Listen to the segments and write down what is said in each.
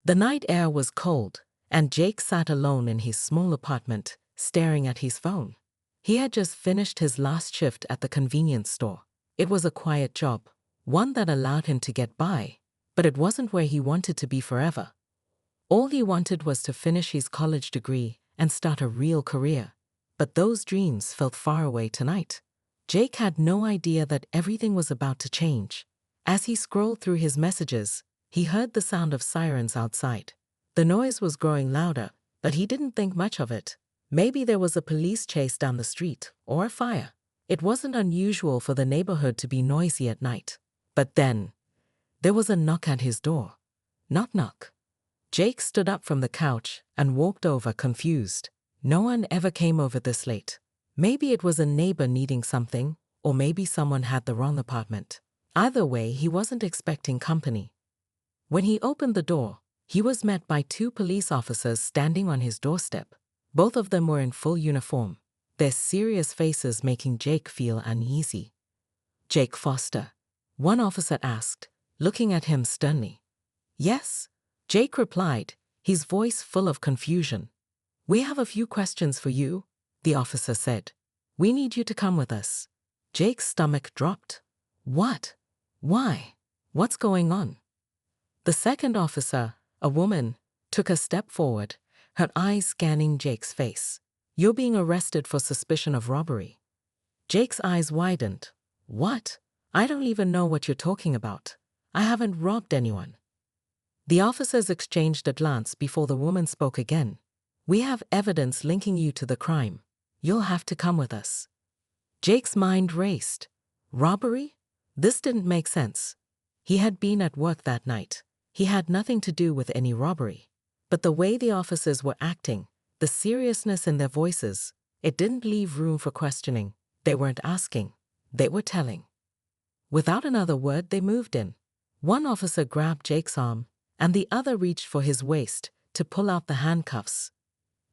The night air was cold, and Jake sat alone in his small apartment, staring at his phone. He had just finished his last shift at the convenience store. It was a quiet job, one that allowed him to get by, but it wasn't where he wanted to be forever. All he wanted was to finish his college degree and start a real career. But those dreams felt far away tonight. Jake had no idea that everything was about to change. As he scrolled through his messages, he heard the sound of sirens outside. The noise was growing louder, but he didn't think much of it. Maybe there was a police chase down the street, or a fire. It wasn't unusual for the neighborhood to be noisy at night. But then, there was a knock at his door. Knock, knock. Jake stood up from the couch and walked over, confused. No one ever came over this late. Maybe it was a neighbor needing something, or maybe someone had the wrong apartment. Either way, he wasn't expecting company. When he opened the door, he was met by 2 police officers standing on his doorstep. Both of them were in full uniform, their serious faces making Jake feel uneasy. "Jake Foster?" one officer asked, looking at him sternly. "Yes," Jake replied, his voice full of confusion. "We have a few questions for you," the officer said. "We need you to come with us." Jake's stomach dropped. What? Why? What's going on? The second officer, a woman, took a step forward, her eyes scanning Jake's face. "You're being arrested for suspicion of robbery." Jake's eyes widened. "What? I don't even know what you're talking about. I haven't robbed anyone." The officers exchanged a glance before the woman spoke again. "We have evidence linking you to the crime. You'll have to come with us." Jake's mind raced. Robbery? This didn't make sense. He had been at work that night. He had nothing to do with any robbery. But the way the officers were acting, the seriousness in their voices, it didn't leave room for questioning. They weren't asking. They were telling. Without another word, they moved in. One officer grabbed Jake's arm, and the other reached for his waist to pull out the handcuffs.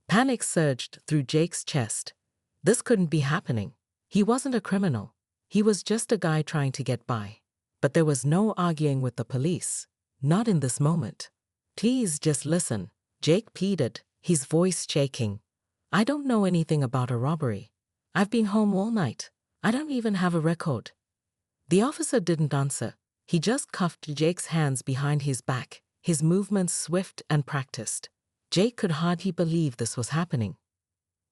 Panic surged through Jake's chest. This couldn't be happening. He wasn't a criminal. He was just a guy trying to get by. But there was no arguing with the police. Not in this moment. "Please just listen," Jake pleaded, his voice shaking. "I don't know anything about a robbery. I've been home all night. I don't even have a record." The officer didn't answer. He just cuffed Jake's hands behind his back, his movements swift and practiced. Jake could hardly believe this was happening.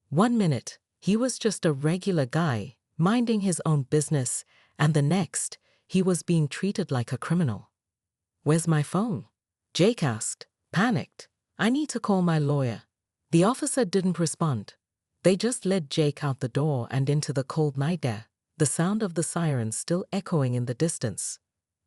1 minute, he was just a regular guy, minding his own business, and the next, he was being treated like a criminal. "Where's my phone?" Jake asked, panicked. "I need to call my lawyer." The officer didn't respond. They just led Jake out the door and into the cold night air, the sound of the sirens still echoing in the distance.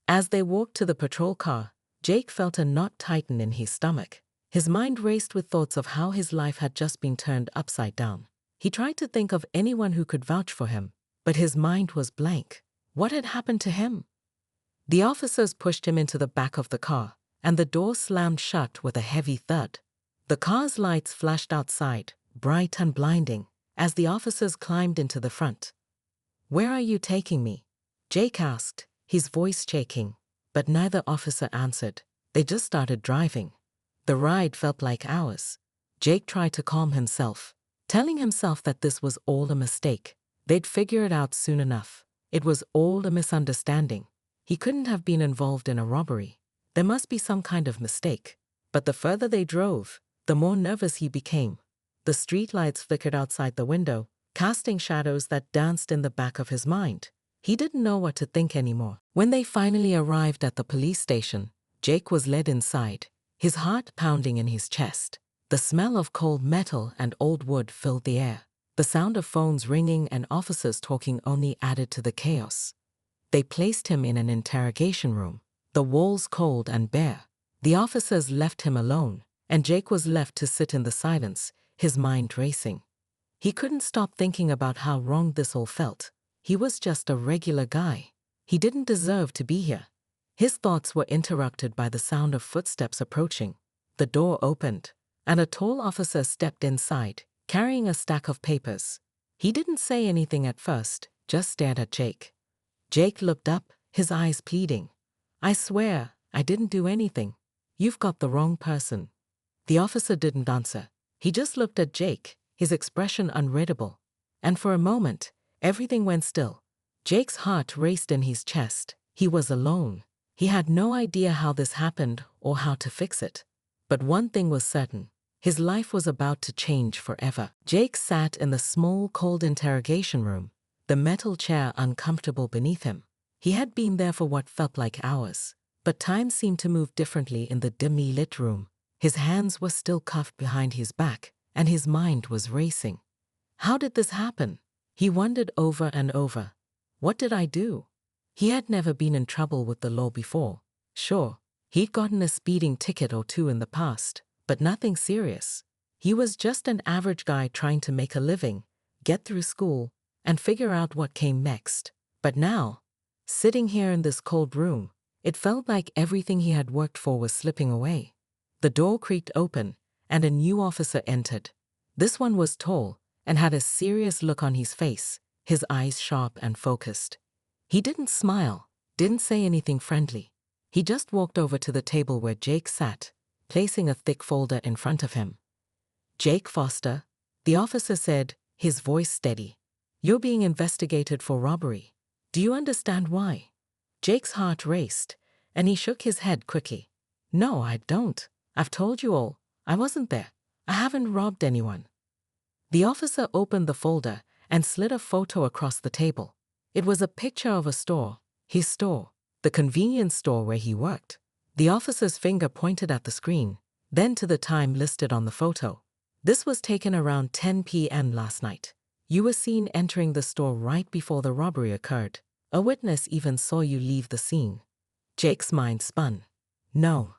As they walked to the patrol car, Jake felt a knot tighten in his stomach. His mind raced with thoughts of how his life had just been turned upside down. He tried to think of anyone who could vouch for him, but his mind was blank. What had happened to him? The officers pushed him into the back of the car, and the door slammed shut with a heavy thud. The car's lights flashed outside, bright and blinding, as the officers climbed into the front. "Where are you taking me?" Jake asked, his voice shaking, but neither officer answered. They just started driving. The ride felt like hours. Jake tried to calm himself, telling himself that this was all a mistake. They'd figure it out soon enough. It was all a misunderstanding. He couldn't have been involved in a robbery. There must be some kind of mistake. But the further they drove, the more nervous he became. The streetlights flickered outside the window, casting shadows that danced in the back of his mind. He didn't know what to think anymore. When they finally arrived at the police station, Jake was led inside, his heart pounding in his chest. The smell of cold metal and old wood filled the air. The sound of phones ringing and officers talking only added to the chaos. They placed him in an interrogation room, the walls cold and bare. The officers left him alone, and Jake was left to sit in the silence, his mind racing. He couldn't stop thinking about how wrong this all felt. He was just a regular guy. He didn't deserve to be here. His thoughts were interrupted by the sound of footsteps approaching. The door opened, and a tall officer stepped inside, carrying a stack of papers. He didn't say anything at first, just stared at Jake. Jake looked up, his eyes pleading. "I swear, I didn't do anything." "You've got the wrong person." The officer didn't answer. He just looked at Jake, his expression unreadable. And for a moment, everything went still. Jake's heart raced in his chest. He was alone. He had no idea how this happened or how to fix it. But one thing was certain. His life was about to change forever. Jake sat in the small, cold interrogation room, the metal chair uncomfortable beneath him. He had been there for what felt like hours, but time seemed to move differently in the dimly lit room. His hands were still cuffed behind his back, and his mind was racing. How did this happen? He wondered over and over. What did I do? He had never been in trouble with the law before. Sure, he'd gotten a speeding ticket or two in the past, but nothing serious. He was just an average guy trying to make a living, get through school, and figure out what came next. But now, sitting here in this cold room, it felt like everything he had worked for was slipping away. The door creaked open, and a new officer entered. This one was tall and had a serious look on his face, his eyes sharp and focused. He didn't smile, didn't say anything friendly. He just walked over to the table where Jake sat, placing a thick folder in front of him. "Jake Foster," the officer said, his voice steady. "You're being investigated for robbery. Do you understand why?" Jake's heart raced, and he shook his head quickly. "No, I don't. I've told you all. I wasn't there. I haven't robbed anyone." The officer opened the folder and slid a photo across the table. It was a picture of a store, his store, the convenience store where he worked. The officer's finger pointed at the screen, then to the time listed on the photo. "This was taken around 10 p.m. last night. You were seen entering the store right before the robbery occurred. A witness even saw you leave the scene." Jake's mind spun. No,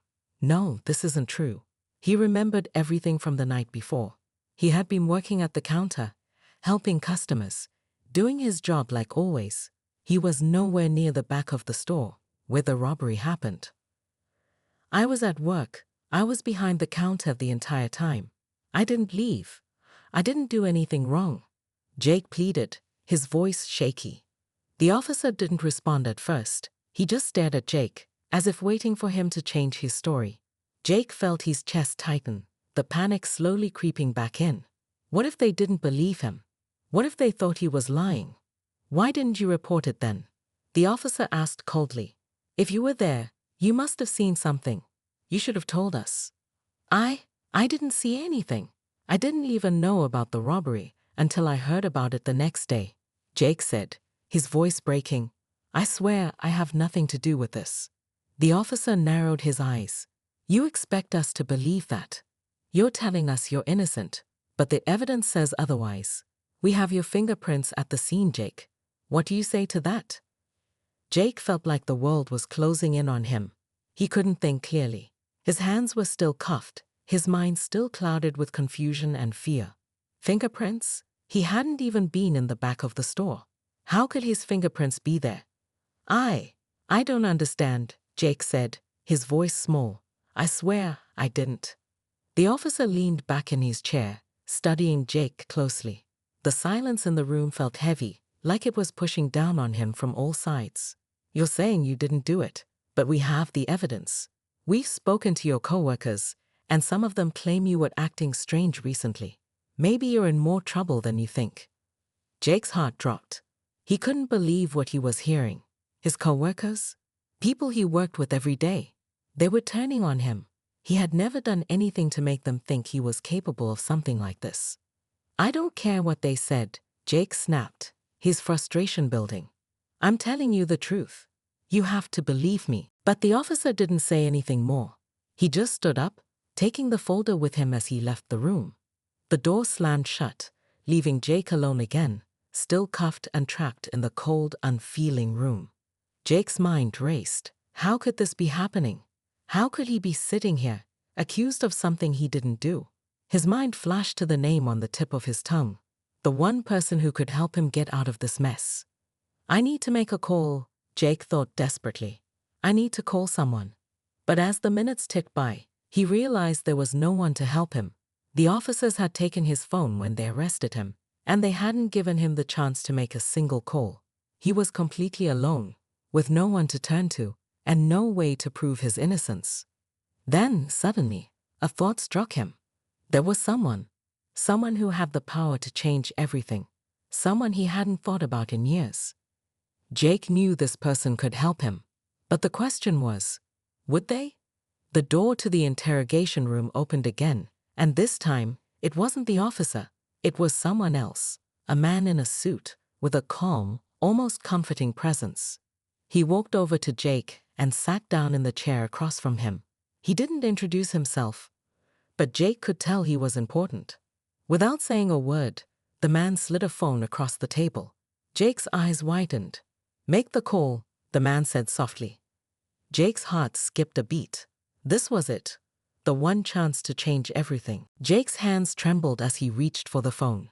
this isn't true. He remembered everything from the night before. He had been working at the counter, helping customers, doing his job like always. He was nowhere near the back of the store, where the robbery happened. "I was at work. I was behind the counter the entire time. I didn't leave. I didn't do anything wrong," Jake pleaded, his voice shaky. The officer didn't respond at first. He just stared at Jake, as if waiting for him to change his story. Jake felt his chest tighten, the panic slowly creeping back in. What if they didn't believe him? What if they thought he was lying? "Why didn't you report it then?" the officer asked coldly. "If you were there, you must have seen something. You should have told us." I didn't see anything. I didn't even know about the robbery until I heard about it the next day," Jake said, his voice breaking. "I swear I have nothing to do with this." The officer narrowed his eyes. "You expect us to believe that? You're telling us you're innocent, but the evidence says otherwise. We have your fingerprints at the scene, Jake. What do you say to that?" Jake felt like the world was closing in on him. He couldn't think clearly. His hands were still cuffed, his mind still clouded with confusion and fear. Fingerprints? He hadn't even been in the back of the store. How could his fingerprints be there? I don't understand," Jake said, his voice small. "I swear I didn't." The officer leaned back in his chair, studying Jake closely. The silence in the room felt heavy, like it was pushing down on him from all sides. "You're saying you didn't do it, but we have the evidence. We've spoken to your coworkers, and some of them claim you were acting strange recently. Maybe you're in more trouble than you think." Jake's heart dropped. He couldn't believe what he was hearing. His coworkers? People he worked with every day. They were turning on him. He had never done anything to make them think he was capable of something like this. "I don't care what they said," Jake snapped, his frustration building. "I'm telling you the truth. You have to believe me." But the officer didn't say anything more. He just stood up, taking the folder with him as he left the room. The door slammed shut, leaving Jake alone again, still cuffed and trapped in the cold, unfeeling room. Jake's mind raced. How could this be happening? How could he be sitting here, accused of something he didn't do? His mind flashed to the name on the tip of his tongue, the one person who could help him get out of this mess. "I need to make a call," Jake thought desperately. "I need to call someone." But as the minutes ticked by, he realized there was no one to help him. The officers had taken his phone when they arrested him, and they hadn't given him the chance to make a single call. He was completely alone, with no one to turn to, and no way to prove his innocence. Then, suddenly, a thought struck him. There was someone who had the power to change everything, someone he hadn't thought about in years. Jake knew this person could help him. But the question was, would they? The door to the interrogation room opened again, and this time, it wasn't the officer. It was someone else, a man in a suit, with a calm, almost comforting presence. He walked over to Jake and sat down in the chair across from him. He didn't introduce himself, but Jake could tell he was important. Without saying a word, the man slid a phone across the table. Jake's eyes widened. "Make the call," the man said softly. Jake's heart skipped a beat. This was it, the one chance to change everything. Jake's hands trembled as he reached for the phone.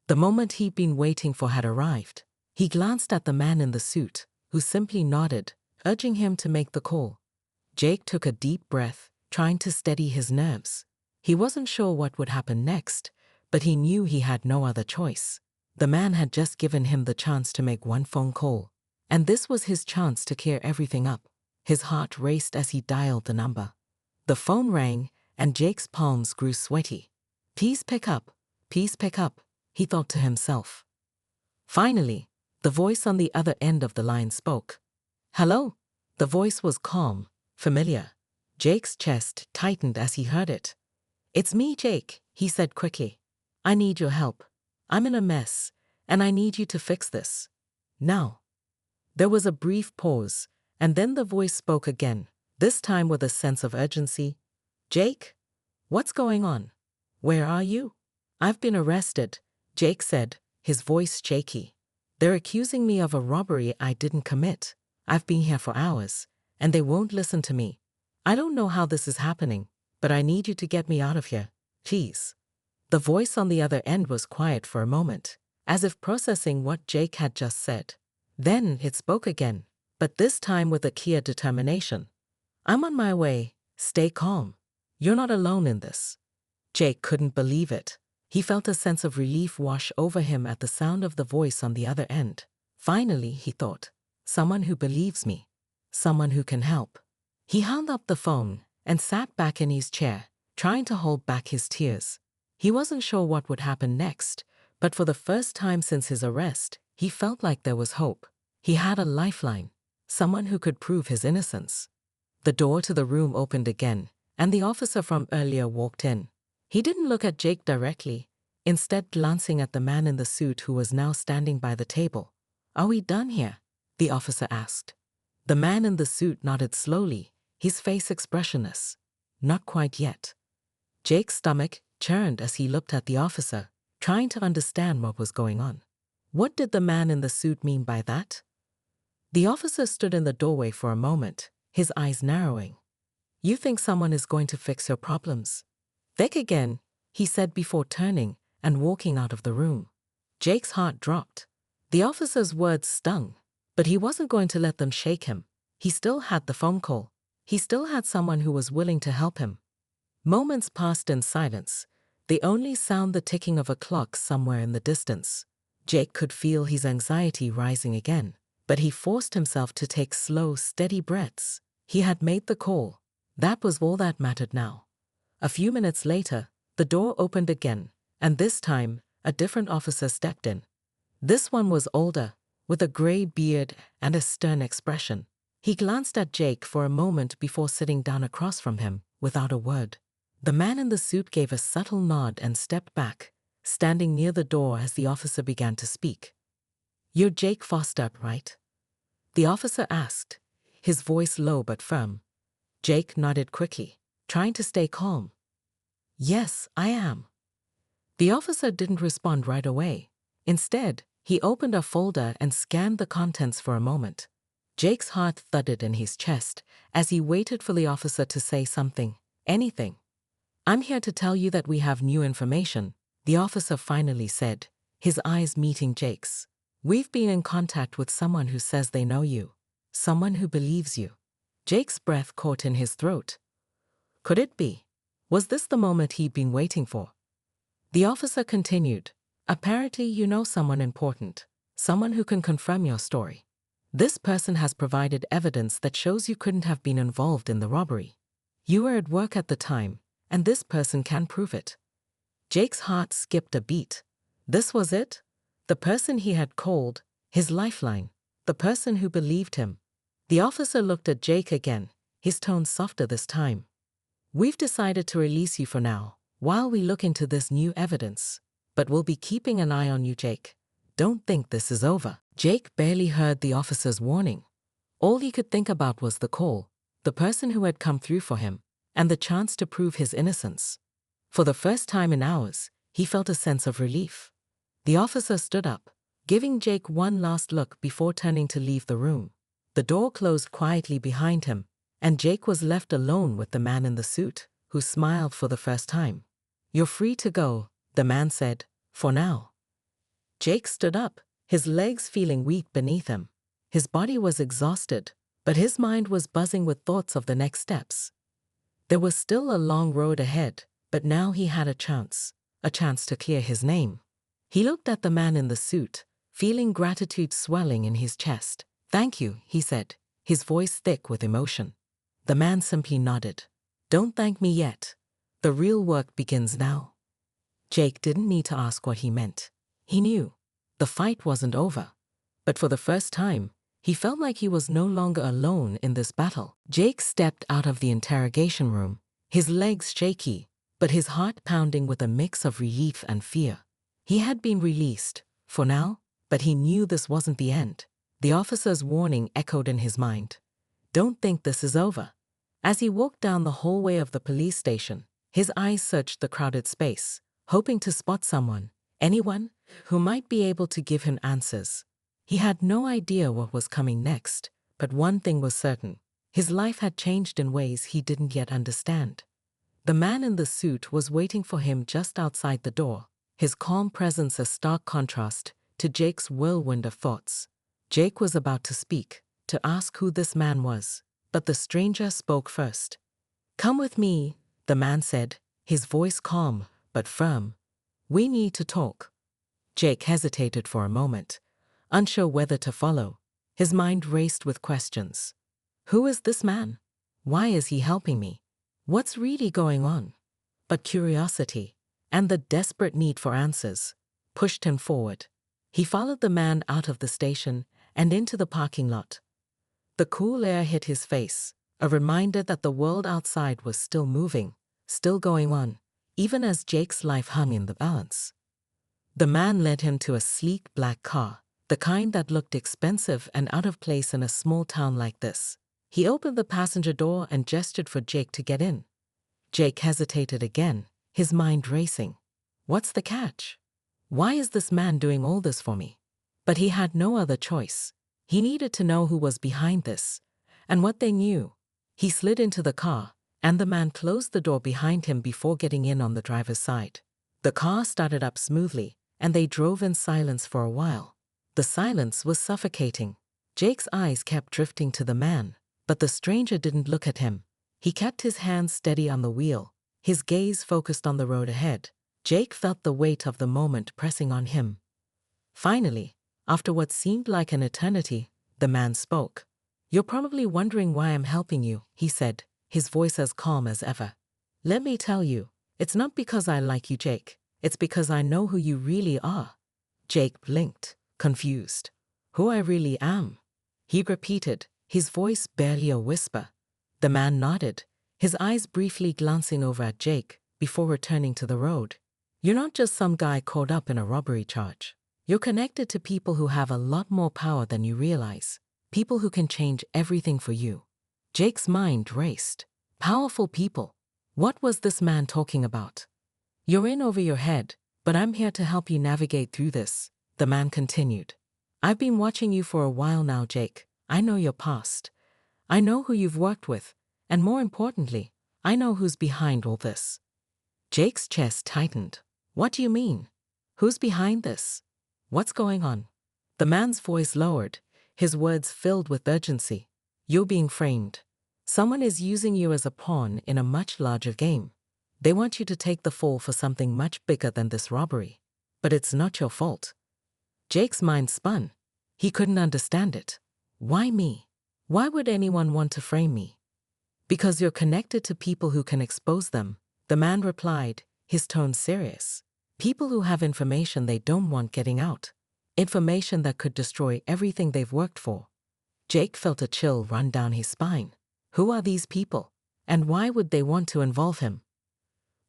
The moment he'd been waiting for had arrived. He glanced at the man in the suit, who simply nodded, urging him to make the call. Jake took a deep breath, trying to steady his nerves. He wasn't sure what would happen next, but he knew he had no other choice. The man had just given him the chance to make one phone call, and this was his chance to clear everything up. His heart raced as he dialed the number. The phone rang, and Jake's palms grew sweaty. Please pick up, he thought to himself. Finally, the voice on the other end of the line spoke. "Hello?" The voice was calm, familiar. Jake's chest tightened as he heard it. "It's me, Jake," he said quickly. "I need your help. I'm in a mess, and I need you to fix this. Now." There was a brief pause, and then the voice spoke again, this time with a sense of urgency. "Jake? What's going on? Where are you?" "I've been arrested," Jake said, his voice shaky. "They're accusing me of a robbery I didn't commit. I've been here for hours, and they won't listen to me. I don't know how this is happening, but I need you to get me out of here, please." The voice on the other end was quiet for a moment, as if processing what Jake had just said. Then it spoke again, but this time with a clear determination. "I'm on my way. Stay calm. You're not alone in this." Jake couldn't believe it. He felt a sense of relief wash over him at the sound of the voice on the other end. Finally, he thought, someone who believes me. Someone who can help. He hung up the phone and sat back in his chair, trying to hold back his tears. He wasn't sure what would happen next, but for the first time since his arrest, he felt like there was hope. He had a lifeline, someone who could prove his innocence. The door to the room opened again, and the officer from earlier walked in. He didn't look at Jake directly, instead glancing at the man in the suit who was now standing by the table. "Are we done here?" the officer asked. The man in the suit nodded slowly, his face expressionless. "Not quite yet." Jake's stomach churned as he looked at the officer, trying to understand what was going on. What did the man in the suit mean by that? The officer stood in the doorway for a moment, his eyes narrowing. "You think someone is going to fix your problems?" "Think again," he said before turning and walking out of the room. Jake's heart dropped. The officer's words stung, but he wasn't going to let them shake him. He still had the phone call. He still had someone who was willing to help him. Moments passed in silence, the only sound the ticking of a clock somewhere in the distance. Jake could feel his anxiety rising again, but he forced himself to take slow, steady breaths. He had made the call. That was all that mattered now. A few minutes later, the door opened again, and this time, a different officer stepped in. This one was older, with a gray beard and a stern expression. He glanced at Jake for a moment before sitting down across from him, without a word. The man in the suit gave a subtle nod and stepped back, standing near the door as the officer began to speak. "You're Jake Foster, right?" the officer asked, his voice low but firm. Jake nodded quickly, trying to stay calm. "Yes, I am." The officer didn't respond right away. Instead, he opened a folder and scanned the contents for a moment. Jake's heart thudded in his chest as he waited for the officer to say something, anything. "I'm here to tell you that we have new information," the officer finally said, his eyes meeting Jake's. "We've been in contact with someone who says they know you, someone who believes you." Jake's breath caught in his throat. Could it be? Was this the moment he'd been waiting for? The officer continued, "Apparently you know someone important, someone who can confirm your story. This person has provided evidence that shows you couldn't have been involved in the robbery. You were at work at the time, and this person can prove it. Jake's heart skipped a beat. This was it? The person he had called, his lifeline, the person who believed him. The officer looked at Jake again, his tone softer this time. We've decided to release you for now, while we look into this new evidence. But we'll be keeping an eye on you, Jake. Don't think this is over. Jake barely heard the officer's warning. All he could think about was the call, the person who had come through for him, and the chance to prove his innocence. For the first time in hours, he felt a sense of relief. The officer stood up, giving Jake one last look before turning to leave the room. The door closed quietly behind him, and Jake was left alone with the man in the suit, who smiled for the first time. You're free to go, the man said, for now. Jake stood up, his legs feeling weak beneath him. His body was exhausted, but his mind was buzzing with thoughts of the next steps. There was still a long road ahead, but now he had a chance to clear his name. He looked at the man in the suit, feeling gratitude swelling in his chest. Thank you, he said, his voice thick with emotion. The man simply nodded. Don't thank me yet. The real work begins now. Jake didn't need to ask what he meant. He knew. The fight wasn't over. But for the first time, he felt like he was no longer alone in this battle. Jake stepped out of the interrogation room, his legs shaky, but his heart pounding with a mix of relief and fear. He had been released, for now, but he knew this wasn't the end. The officer's warning echoed in his mind. Don't think this is over. As he walked down the hallway of the police station, his eyes searched the crowded space, hoping to spot someone, anyone, who might be able to give him answers. He had no idea what was coming next, but one thing was certain. His life had changed in ways he didn't yet understand. The man in the suit was waiting for him just outside the door, his calm presence a stark contrast to Jake's whirlwind of thoughts. Jake was about to speak, to ask who this man was, but the stranger spoke first. Come with me, the man said, his voice calm but firm. We need to talk. Jake hesitated for a moment, unsure whether to follow. His mind raced with questions. Who is this man? Why is he helping me? What's really going on? But curiosity, and the desperate need for answers, pushed him forward. He followed the man out of the station and into the parking lot. The cool air hit his face, a reminder that the world outside was still moving, still going on, even as Jake's life hung in the balance. The man led him to a sleek black car, the kind that looked expensive and out of place in a small town like this. He opened the passenger door and gestured for Jake to get in. Jake hesitated again, his mind racing. What's the catch? Why is this man doing all this for me? But he had no other choice. He needed to know who was behind this, and what they knew. He slid into the car, and the man closed the door behind him before getting in on the driver's side. The car started up smoothly, and they drove in silence for a while. The silence was suffocating. Jake's eyes kept drifting to the man, but the stranger didn't look at him. He kept his hands steady on the wheel, his gaze focused on the road ahead. Jake felt the weight of the moment pressing on him. Finally, after what seemed like an eternity, the man spoke. You're probably wondering why I'm helping you, he said, his voice as calm as ever. Let me tell you, it's not because I like you, Jake. It's because I know who you really are. Jake blinked, confused. Who I really am? He repeated, his voice barely a whisper. The man nodded, his eyes briefly glancing over at Jake before returning to the road. You're not just some guy caught up in a robbery charge. You're connected to people who have a lot more power than you realize. People who can change everything for you. Jake's mind raced. Powerful people. What was this man talking about? You're in over your head, but I'm here to help you navigate through this, the man continued. I've been watching you for a while now, Jake. I know your past. I know who you've worked with, and more importantly, I know who's behind all this. Jake's chest tightened. What do you mean? Who's behind this? What's going on? The man's voice lowered, his words filled with urgency. You're being framed. Someone is using you as a pawn in a much larger game. They want you to take the fall for something much bigger than this robbery. But it's not your fault. Jake's mind spun. He couldn't understand it. Why me? Why would anyone want to frame me? Because you're connected to people who can expose them, the man replied, his tone serious. People who have information they don't want getting out. Information that could destroy everything they've worked for. Jake felt a chill run down his spine. Who are these people? And why would they want to involve him?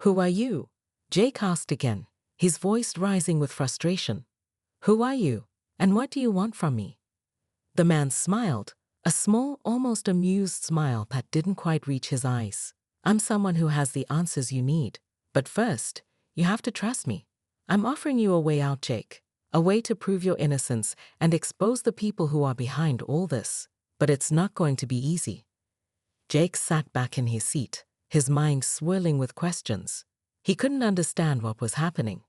Who are you? Jake asked again, his voice rising with frustration. Who are you? And what do you want from me? The man smiled, a small, almost amused smile that didn't quite reach his eyes. I'm someone who has the answers you need. But first, you have to trust me. I'm offering you a way out, Jake. A way to prove your innocence and expose the people who are behind all this. But it's not going to be easy. Jake sat back in his seat, his mind swirling with questions. He couldn't understand what was happening.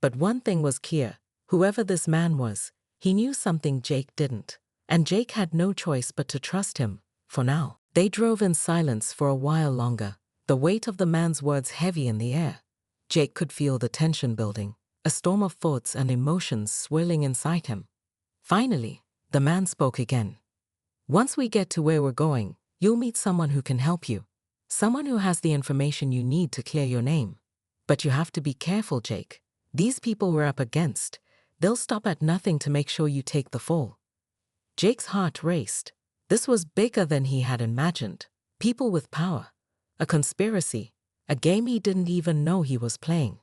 But one thing was clear. Whoever this man was, he knew something Jake didn't. And Jake had no choice but to trust him, for now. They drove in silence for a while longer, the weight of the man's words heavy in the air. Jake could feel the tension building, a storm of thoughts and emotions swirling inside him. Finally, the man spoke again. Once we get to where we're going, you'll meet someone who can help you. Someone who has the information you need to clear your name. But you have to be careful, Jake. These people we're up against, they'll stop at nothing to make sure you take the fall. Jake's heart raced. This was bigger than he had imagined. People with power. A conspiracy. A game he didn't even know he was playing.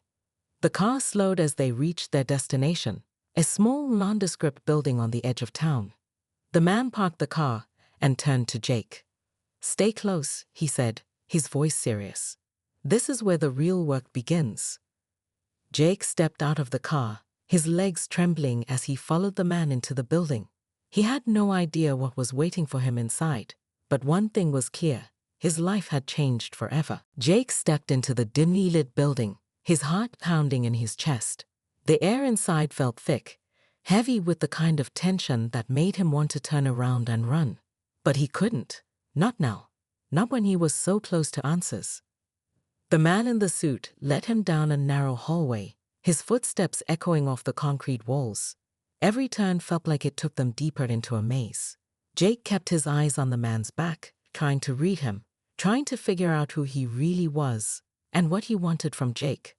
The car slowed as they reached their destination, a small, nondescript building on the edge of town. The man parked the car and turned to Jake. Stay close, he said, his voice serious. This is where the real work begins. Jake stepped out of the car, his legs trembling as he followed the man into the building. He had no idea what was waiting for him inside, but one thing was clear. His life had changed forever. Jake stepped into the dimly lit building, his heart pounding in his chest. The air inside felt thick, heavy with the kind of tension that made him want to turn around and run. But he couldn't. Not now. Not when he was so close to answers. The man in the suit led him down a narrow hallway, his footsteps echoing off the concrete walls. Every turn felt like it took them deeper into a maze. Jake kept his eyes on the man's back, trying to read him, trying to figure out who he really was and what he wanted from Jake.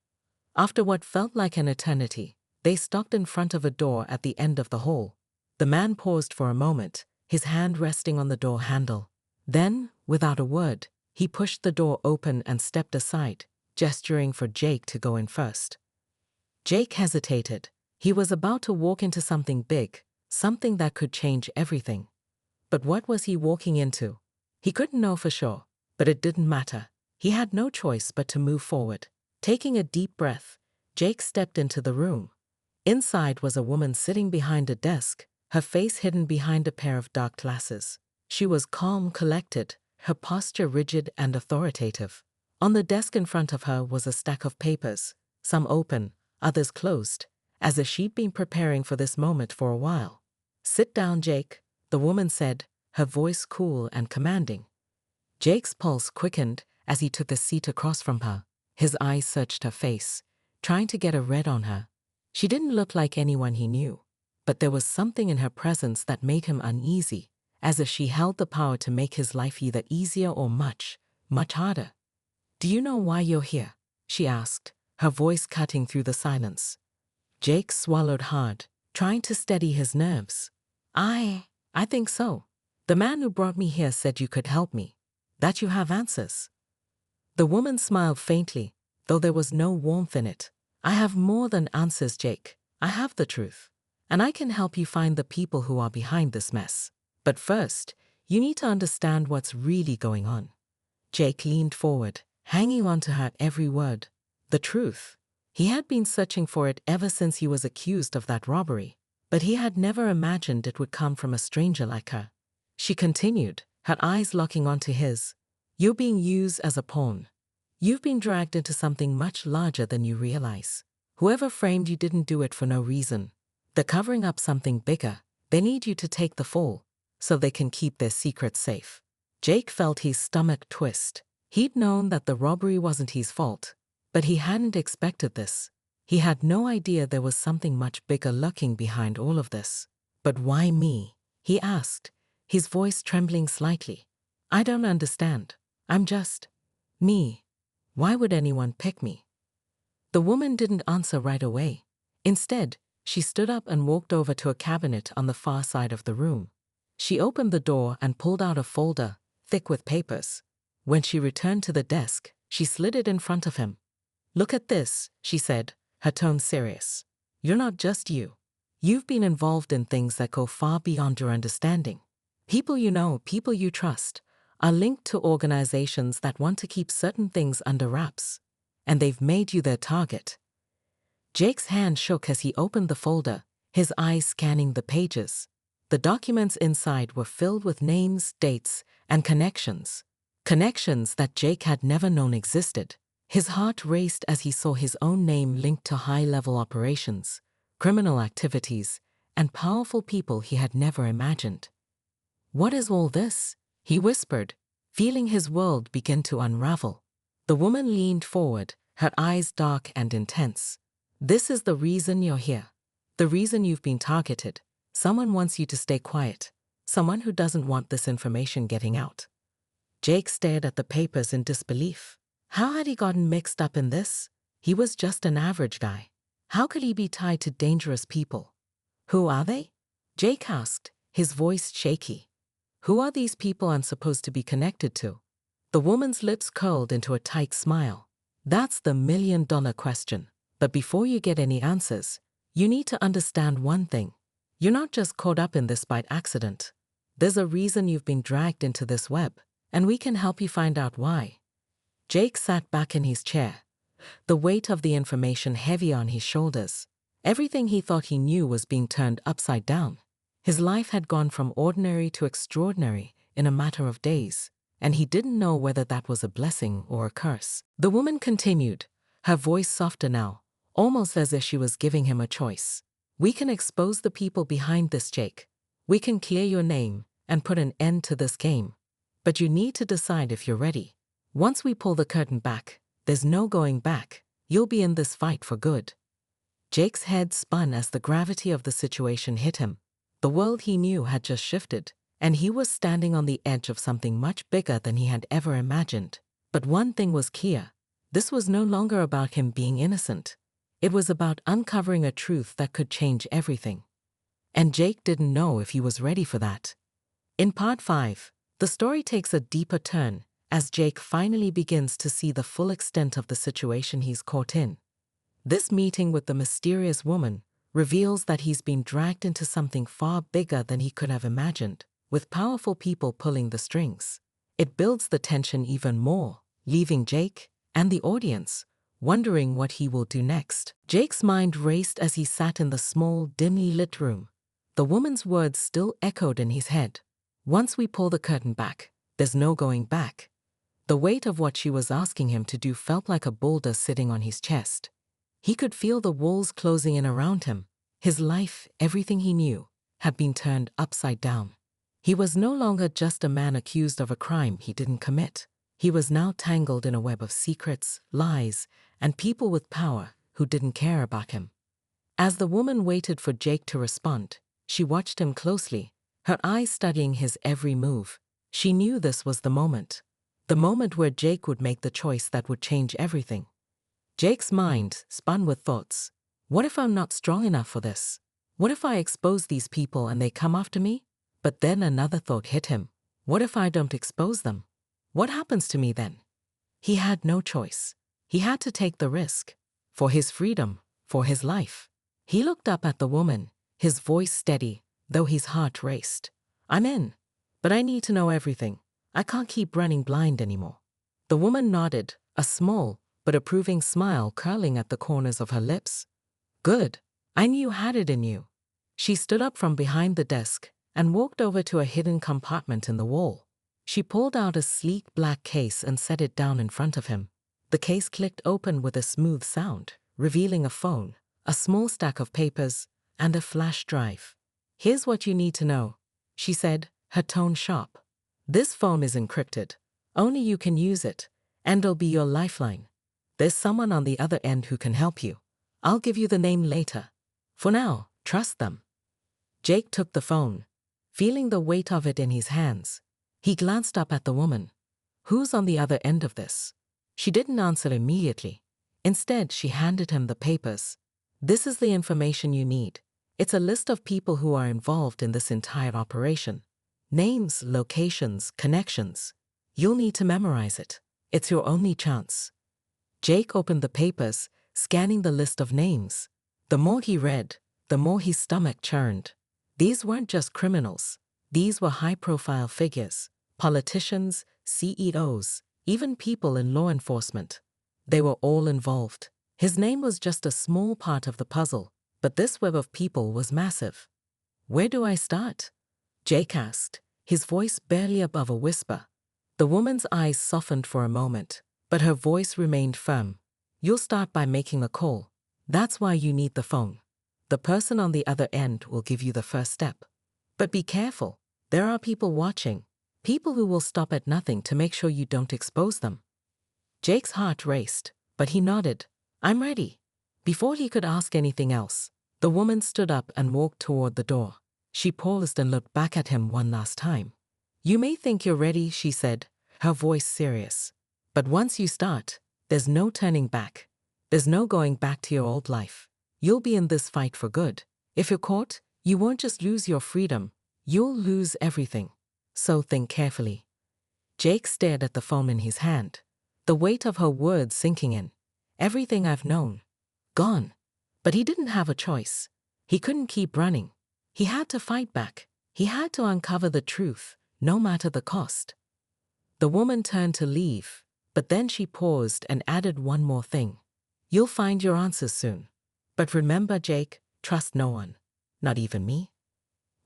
After what felt like an eternity, they stopped in front of a door at the end of the hall. The man paused for a moment, his hand resting on the door handle. Then, without a word, he pushed the door open and stepped aside, gesturing for Jake to go in first. Jake hesitated. He was about to walk into something big, something that could change everything. But what was he walking into? He couldn't know for sure, but it didn't matter. He had no choice but to move forward. Taking a deep breath, Jake stepped into the room. Inside was a woman sitting behind a desk, her face hidden behind a pair of dark glasses. She was calm, collected, her posture rigid and authoritative. On the desk in front of her was a stack of papers, some open, others closed, as if she'd been preparing for this moment for a while. Sit down, Jake, the woman said, her voice cool and commanding. Jake's pulse quickened as he took a seat across from her. His eyes searched her face, trying to get a read on her. She didn't look like anyone he knew, but there was something in her presence that made him uneasy, as if she held the power to make his life either easier or much, much harder. Do you know why you're here? She asked, her voice cutting through the silence. Jake swallowed hard, trying to steady his nerves. I think so. The man who brought me here said you could help me, that you have answers. The woman smiled faintly, though there was no warmth in it. I have more than answers, Jake. I have the truth. And I can help you find the people who are behind this mess. But first, you need to understand what's really going on. Jake leaned forward, hanging on to her every word. The truth. He had been searching for it ever since he was accused of that robbery, but he had never imagined it would come from a stranger like her. She continued, her eyes locking onto his. You're being used as a pawn. You've been dragged into something much larger than you realize. Whoever framed you didn't do it for no reason. They're covering up something bigger. They need you to take the fall, so they can keep their secret safe. Jake felt his stomach twist. He'd known that the robbery wasn't his fault, but he hadn't expected this. He had no idea there was something much bigger lurking behind all of this. But why me? He asked, his voice trembling slightly. I don't understand. I'm just me. Why would anyone pick me? The woman didn't answer right away. Instead, she stood up and walked over to a cabinet on the far side of the room. She opened the door and pulled out a folder, thick with papers. When she returned to the desk, she slid it in front of him. "Look at this," she said, her tone serious. "You're not just you. You've been involved in things that go far beyond your understanding. People you know, people you trust, are linked to organizations that want to keep certain things under wraps. And they've made you their target." Jake's hand shook as he opened the folder, his eyes scanning the pages. The documents inside were filled with names, dates, and connections. Connections that Jake had never known existed. His heart raced as he saw his own name linked to high-level operations, criminal activities, and powerful people he had never imagined. "What is all this?" he whispered, feeling his world begin to unravel. The woman leaned forward, her eyes dark and intense. "This is the reason you're here. The reason you've been targeted. Someone wants you to stay quiet. Someone who doesn't want this information getting out." Jake stared at the papers in disbelief. How had he gotten mixed up in this? He was just an average guy. How could he be tied to dangerous people? "Who are they?" Jake asked, his voice shaky. "Who are these people I'm supposed to be connected to?" The woman's lips curled into a tight smile. "That's the million-dollar question. But before you get any answers, you need to understand one thing. You're not just caught up in this by accident. There's a reason you've been dragged into this web, and we can help you find out why." Jake sat back in his chair, the weight of the information heavy on his shoulders. Everything he thought he knew was being turned upside down. His life had gone from ordinary to extraordinary in a matter of days, and he didn't know whether that was a blessing or a curse. The woman continued, her voice softer now, almost as if she was giving him a choice. "We can expose the people behind this, Jake. We can clear your name and put an end to this game. But you need to decide if you're ready. Once we pull the curtain back, there's no going back. You'll be in this fight for good." Jake's head spun as the gravity of the situation hit him. The world he knew had just shifted, and he was standing on the edge of something much bigger than he had ever imagined. But one thing was clear. This was no longer about him being innocent. It was about uncovering a truth that could change everything. And Jake didn't know if he was ready for that. In part 5, the story takes a deeper turn as Jake finally begins to see the full extent of the situation he's caught in. This meeting with the mysterious woman reveals that he's been dragged into something far bigger than he could have imagined, with powerful people pulling the strings. It builds the tension even more, leaving Jake and the audience wondering what he will do next. Jake's mind raced as he sat in the small, dimly lit room. The woman's words still echoed in his head. "Once we pull the curtain back, there's no going back." The weight of what she was asking him to do felt like a boulder sitting on his chest. He could feel the walls closing in around him. His life, everything he knew, had been turned upside down. He was no longer just a man accused of a crime he didn't commit. He was now tangled in a web of secrets, lies, and people with power who didn't care about him. As the woman waited for Jake to respond, she watched him closely, her eyes studying his every move. She knew this was the moment where Jake would make the choice that would change everything. Jake's mind spun with thoughts. What if I'm not strong enough for this? What if I expose these people and they come after me? But then another thought hit him. What if I don't expose them? What happens to me then? He had no choice. He had to take the risk. For his freedom, for his life. He looked up at the woman, his voice steady, though his heart raced. "I'm in. But I need to know everything. I can't keep running blind anymore." The woman nodded, a small but approving smile curling at the corners of her lips. "Good. I knew you had it in you." She stood up from behind the desk and walked over to a hidden compartment in the wall. She pulled out a sleek black case and set it down in front of him. The case clicked open with a smooth sound, revealing a phone, a small stack of papers, and a flash drive. "Here's what you need to know," she said, her tone sharp. "This phone is encrypted. Only you can use it, and it'll be your lifeline. There's someone on the other end who can help you. I'll give you the name later. For now, trust them." Jake took the phone, feeling the weight of it in his hands. He glanced up at the woman. Who's on the other end of this? She didn't answer immediately. Instead, she handed him the papers. This is the information you need. It's a list of people who are involved in this entire operation. Names, locations, connections. You'll need to memorize it. It's your only chance. Jake opened the papers, scanning the list of names. The more he read, the more his stomach churned. These weren't just criminals. These were high-profile figures, politicians, CEOs, even people in law enforcement. They were all involved. His name was just a small part of the puzzle, but this web of people was massive. Where do I start? Jake asked, his voice barely above a whisper. The woman's eyes softened for a moment, but her voice remained firm. You'll start by making a call. That's why you need the phone. The person on the other end will give you the first step. But be careful. There are people watching. People who will stop at nothing to make sure you don't expose them. Jake's heart raced, but he nodded. I'm ready. Before he could ask anything else, the woman stood up and walked toward the door. She paused and looked back at him one last time. You may think you're ready, she said, her voice serious. But once you start, there's no turning back. There's no going back to your old life. You'll be in this fight for good. If you're caught, you won't just lose your freedom, you'll lose everything. So think carefully. Jake stared at the phone in his hand, the weight of her words sinking in. Everything I've known. Gone. But he didn't have a choice. He couldn't keep running. He had to fight back. He had to uncover the truth, no matter the cost. The woman turned to leave, but then she paused and added one more thing. You'll find your answers soon. But remember, Jake, trust no one. Not even me.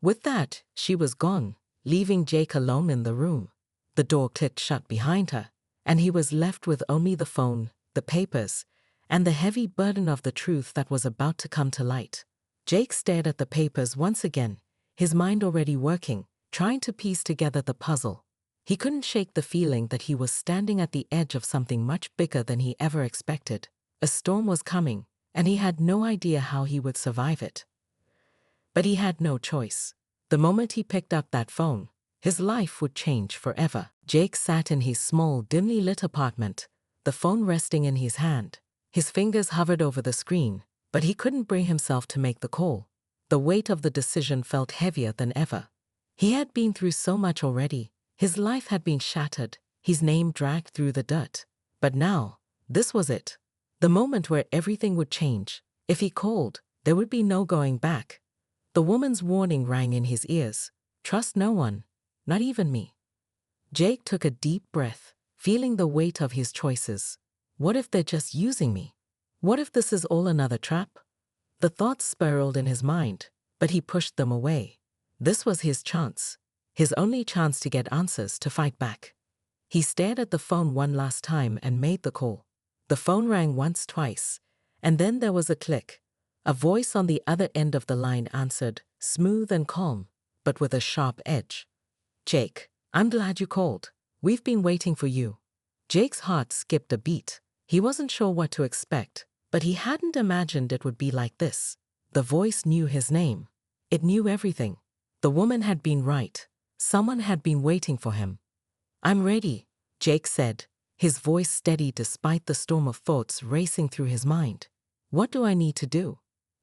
With that, she was gone, leaving Jake alone in the room. The door clicked shut behind her, and he was left with only the phone, the papers, and the heavy burden of the truth that was about to come to light. Jake stared at the papers once again, his mind already working, trying to piece together the puzzle. He couldn't shake the feeling that he was standing at the edge of something much bigger than he ever expected. A storm was coming, and he had no idea how he would survive it. But he had no choice. The moment he picked up that phone, his life would change forever. Jake sat in his small, dimly lit apartment, the phone resting in his hand. His fingers hovered over the screen, but he couldn't bring himself to make the call. The weight of the decision felt heavier than ever. He had been through so much already. His life had been shattered, his name dragged through the dirt. But now, this was it. The moment where everything would change. If he called, there would be no going back. The woman's warning rang in his ears. Trust no one, not even me. Jake took a deep breath, feeling the weight of his choices. What if they're just using me? What if this is all another trap? The thoughts spiraled in his mind, but he pushed them away. This was his chance. His only chance to get answers, to fight back. He stared at the phone one last time and made the call. The phone rang once, twice, and then there was a click. A voice on the other end of the line answered, smooth and calm, but with a sharp edge. Jake, I'm glad you called. We've been waiting for you. Jake's heart skipped a beat. He wasn't sure what to expect, but he hadn't imagined it would be like this. The voice knew his name. It knew everything. The woman had been right. Someone had been waiting for him. I'm ready, Jake said, his voice steady despite the storm of thoughts racing through his mind. What do I need to do?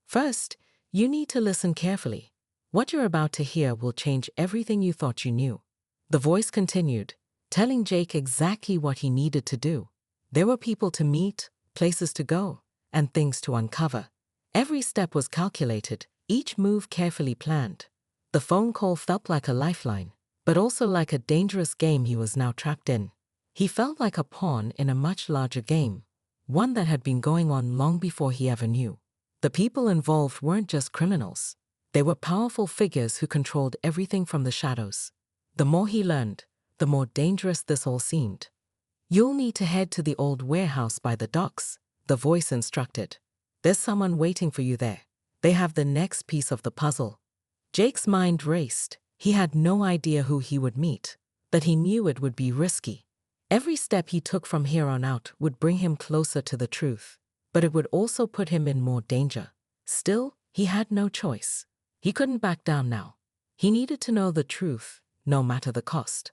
First, you need to listen carefully. What you're about to hear will change everything you thought you knew. The voice continued, telling Jake exactly what he needed to do. There were people to meet, places to go, and things to uncover. Every step was calculated, each move carefully planned. The phone call felt like a lifeline, but also like a dangerous game he was now trapped in. He felt like a pawn in a much larger game, one that had been going on long before he ever knew. The people involved weren't just criminals. They were powerful figures who controlled everything from the shadows. The more he learned, the more dangerous this all seemed. You'll need to head to the old warehouse by the docks, the voice instructed. There's someone waiting for you there. They have the next piece of the puzzle. Jake's mind raced. He had no idea who he would meet, but he knew it would be risky. Every step he took from here on out would bring him closer to the truth, but it would also put him in more danger. Still, he had no choice. He couldn't back down now. He needed to know the truth, no matter the cost.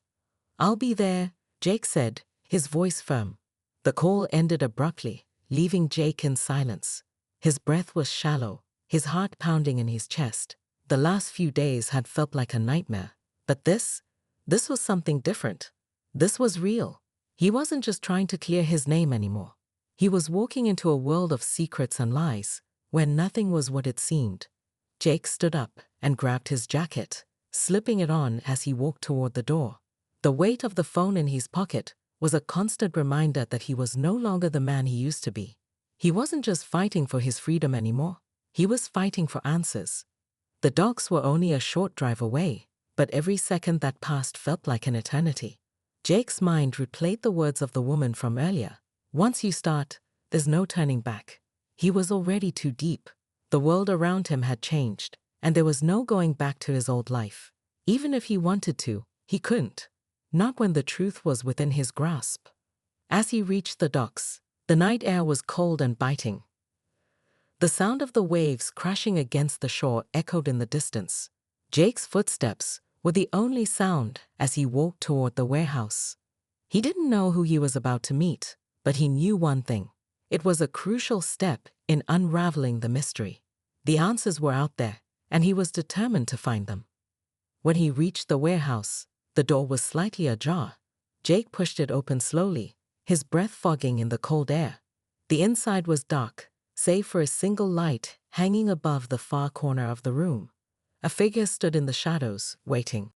I'll be there, Jake said, his voice firm. The call ended abruptly, leaving Jake in silence. His breath was shallow, his heart pounding in his chest. The last few days had felt like a nightmare. But this was something different. This was real. He wasn't just trying to clear his name anymore. He was walking into a world of secrets and lies, where nothing was what it seemed. Jake stood up and grabbed his jacket, slipping it on as he walked toward the door. The weight of the phone in his pocket was a constant reminder that he was no longer the man he used to be. He wasn't just fighting for his freedom anymore. He was fighting for answers. The docks were only a short drive away, but every second that passed felt like an eternity. Jake's mind replayed the words of the woman from earlier. Once you start, there's no turning back. He was already too deep. The world around him had changed, and there was no going back to his old life. Even if he wanted to, he couldn't. Not when the truth was within his grasp. As he reached the docks, the night air was cold and biting. The sound of the waves crashing against the shore echoed in the distance. Jake's footsteps were the only sound as he walked toward the warehouse. He didn't know who he was about to meet, but he knew one thing. It was a crucial step in unraveling the mystery. The answers were out there, and he was determined to find them. When he reached the warehouse, the door was slightly ajar. Jake pushed it open slowly, his breath fogging in the cold air. The inside was dark, save for a single light hanging above the far corner of the room. A figure stood in the shadows, waiting.